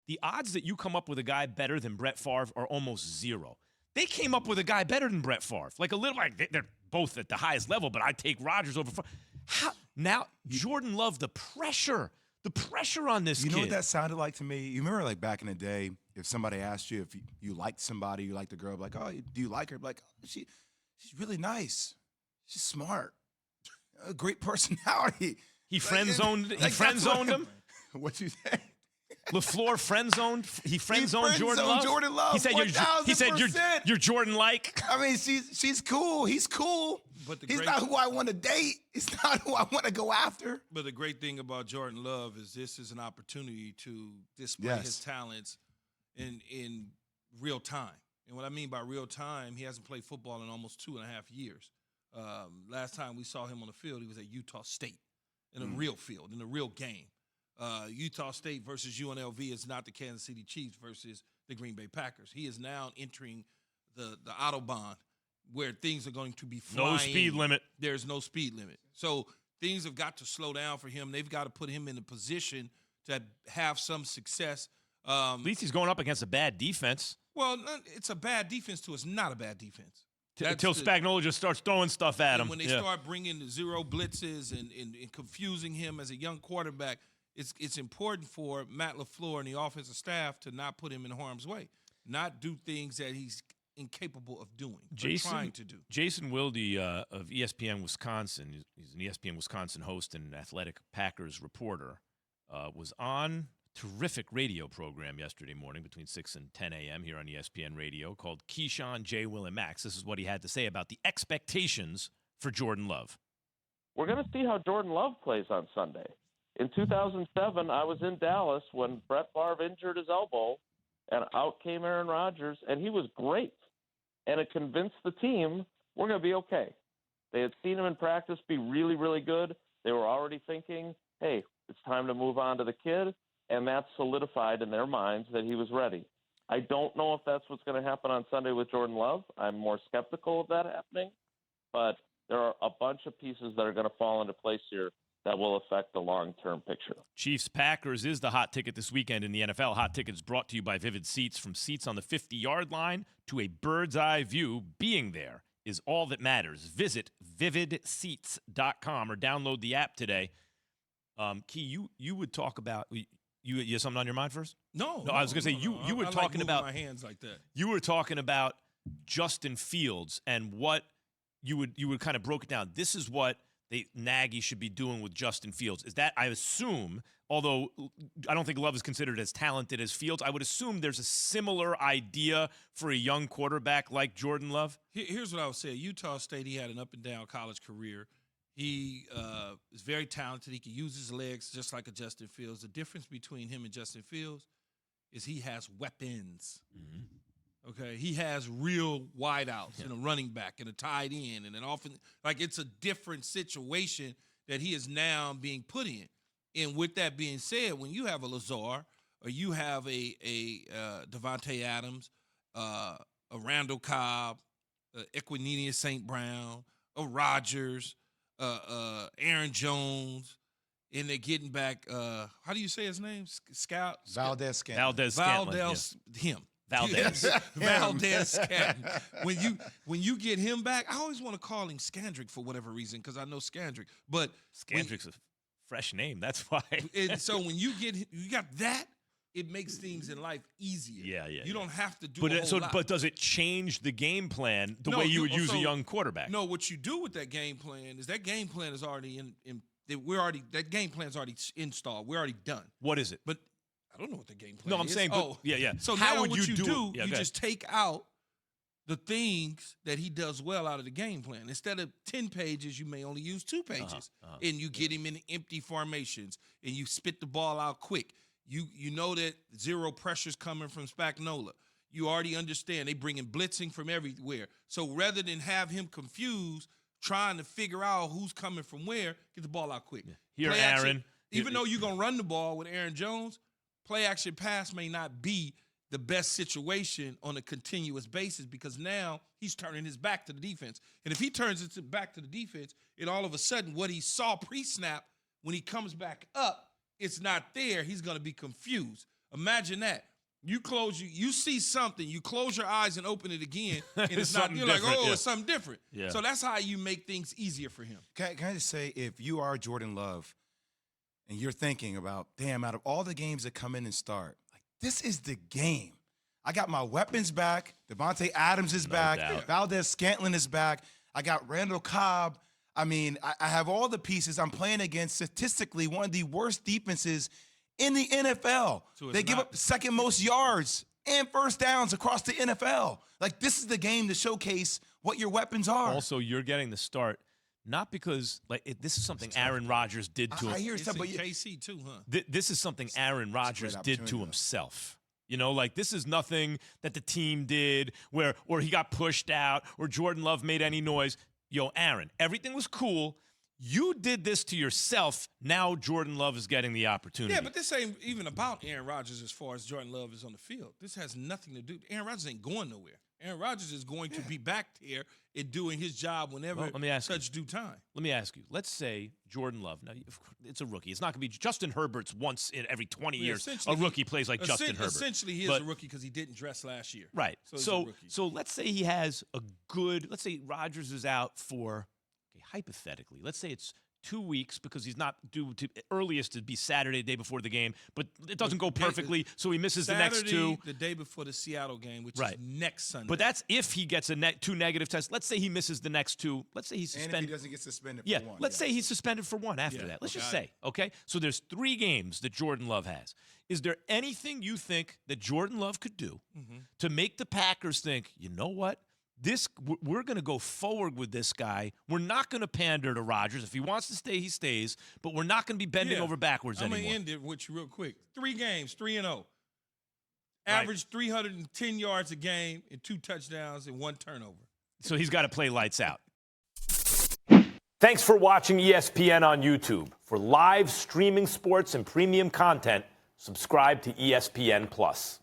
the odds that you come up with a guy better than Brett Favre are almost zero. They came up with a guy better than Brett Favre. Like a little, like they're both at the highest level, but I take Rodgers over Favre. Now, Jordan Love, the pressure on this kid. You know what that sounded like to me? You remember like back in the day, if somebody asked you if you liked somebody, you liked a girl, like, oh, do you like her? Like, oh, she's really nice. She's smart. A great personality. He friend-zoned him? What'd you say? LaFleur friend-zoned Jordan Love? Jordan Love. He said you're Jordan-like. I mean, she's cool. He's cool. But he's not who I want to date. He's not who I want to go after. But the great thing about Jordan Love is this is an opportunity to display his talents in real time. And what I mean by real time, he hasn't played football in almost 2.5 years. Last time we saw him on the field, he was at Utah State in a real field, in a real game. Utah State versus UNLV is not the Kansas City Chiefs versus the Green Bay Packers. He is now entering the Autobahn where things are going to be flying. No speed limit. There's no speed limit. So things have got to slow down for him. They've got to put him in a position to have some success. At least he's going up against a bad defense. Well, it's a bad defense to us, not a bad defense. Until Spagnuolo just starts throwing stuff at him. When they start bringing the zero blitzes and confusing him as a young quarterback, it's important for Matt LaFleur and the offensive staff to not put him in harm's way, not do things that he's incapable of doing, trying to do. Jason Wilde of ESPN Wisconsin, he's an ESPN Wisconsin host and an Athletic Packers reporter, was on a terrific radio program yesterday morning between 6 and 10 a.m. here on ESPN Radio called Keyshawn, J. Will, and Max. This is what he had to say about the expectations for Jordan Love. We're going to see how Jordan Love plays on Sunday. In 2007, I was in Dallas when Brett Favre injured his elbow, and out came Aaron Rodgers, and he was great. And it convinced the team we're going to be okay. They had seen him in practice be really, really good. They were already thinking, hey, it's time to move on to the kid, and that solidified in their minds that he was ready. I don't know if that's what's going to happen on Sunday with Jordan Love. I'm more skeptical of that happening, but there are a bunch of pieces that are going to fall into place here that will affect the long-term picture. Chiefs-Packers is the hot ticket this weekend in the NFL. Hot tickets brought to you by Vivid Seats. From seats on the 50-yard line to a bird's-eye view, being there is all that matters. Visit vividseats.com or download the app today. Key, you would talk about you have something on your mind first? No, I was going to say you were talking about my hands like that. You were talking about Justin Fields and what you would kind of broke it down. This is what Nagy should be doing with Justin Fields. Is that, I assume, although I don't think Love is considered as talented as Fields, I would assume there's a similar idea for a young quarterback like Jordan Love? Here's what I would say. At Utah State, he had an up-and-down college career. He is very talented. He can use his legs just like a Justin Fields. The difference between him and Justin Fields is he has weapons. Mm-hmm. Okay, he has real wideouts and a running back and a tight end and an offense. Like, it's a different situation that he is now being put in. And with that being said, when you have a Lazar or you have a Devontae Adams, a Randall Cobb, Equanimeous St. Brown, a Rodgers, Aaron Jones, and they're getting back, how do you say his name? Valdez Scantling. Him. Valdez. Valdez Scantling. When you get him back, I always want to call him Scandrick for whatever reason because I know Scandrick. But Scandrick's a fresh name. That's why. And so when you got that, it makes things in life easier. Yeah. You don't have to do a whole lot. But does it change the game plan the way you would use a young quarterback? No, what you do with that game plan is already that game plan's already installed. We're already done. What is it? But I don't know what the game plan is. No, I'm saying, yeah. So how now would what you do you just take out the things that he does well out of the game plan. Instead of 10 pages, you may only use 2 pages. And you get him in empty formations, and you spit the ball out quick. You know that zero pressure's coming from Spagnuolo. You already understand they bringing blitzing from everywhere. So rather than have him confused, trying to figure out who's coming from where, get the ball out quick. Yeah. Here, Play Aaron. action, even though you're going to run the ball with Aaron Jones, play action pass may not be the best situation on a continuous basis because now he's turning his back to the defense. And if he turns his back to the defense, and all of a sudden what he saw pre-snap, when he comes back up, it's not there, he's going to be confused. Imagine that. You see something, you close your eyes and open it again, and it's not, something you're like, different, oh, yeah. it's something different. Yeah. So that's how you make things easier for him. Can I just say, if you are Jordan Love and you're thinking about, damn, out of all the games that come in and start, like, this is the game. I got my weapons back. Devontae Adams is back. doubt. Valdez-Scantling is back. I got Randall Cobb. I mean, I have all the pieces. I'm playing against statistically one of the worst defenses in the NFL. So it's they give not- up the second most yards and first downs across the NFL. Like, this is the game to showcase what your weapons are. Also, you're getting the start, not because this is something Aaron Rodgers did to I him. hear It's stuff, in but KC too, huh? This is something Aaron Rodgers did to opportunity, though. himself. You know, like, this is nothing that the team did or he got pushed out or Jordan Love made any noise. Yo, Aaron, everything was cool. You did this to yourself. Now Jordan Love is getting the opportunity. Yeah, but this ain't even about Aaron Rodgers as far as Jordan Love is on the field. This has nothing to do. Aaron Rodgers ain't going nowhere. Aaron Rodgers is going to be back there and doing his job whenever Well, let me ask such due time. Let me ask you. Let's say Jordan Love. Now, it's a rookie. It's not going to be Justin Herbert's once in every 20 years. essentially A rookie plays like Justin Herbert. Essentially, he is But- a rookie because he didn't dress last year. Right. So he's a So, rookie. so let's say he has a good, let's say Rodgers is out for, okay, hypothetically, let's say it's 2 weeks because he's not due to earliest to be Saturday, day before the game, but it doesn't go perfectly, so he misses the next two. the day before the Seattle game, which Right. is next Sunday. But that's if he gets two negative tests. Let's say he misses the next two. Let's say he's and if he suspended. doesn't get suspended Yeah, for one. let's say he's suspended for one after Yeah, that. Let's just got say, okay? So there's 3 games that Jordan Love has. Is there anything you think that Jordan Love could do to make the Packers think, you know what? We're going to go forward with this guy. We're not going to pander to Rodgers. If he wants to stay, he stays. But we're not going to be bending Yeah. over backwards I'm anymore. going to end it with you real quick. 3 games, 3-0. Right. Average 310 yards a game and 2 touchdowns and 1 turnover. So he's got to play lights out. Thanks for watching ESPN on YouTube. For live streaming sports and premium content, subscribe to ESPN+.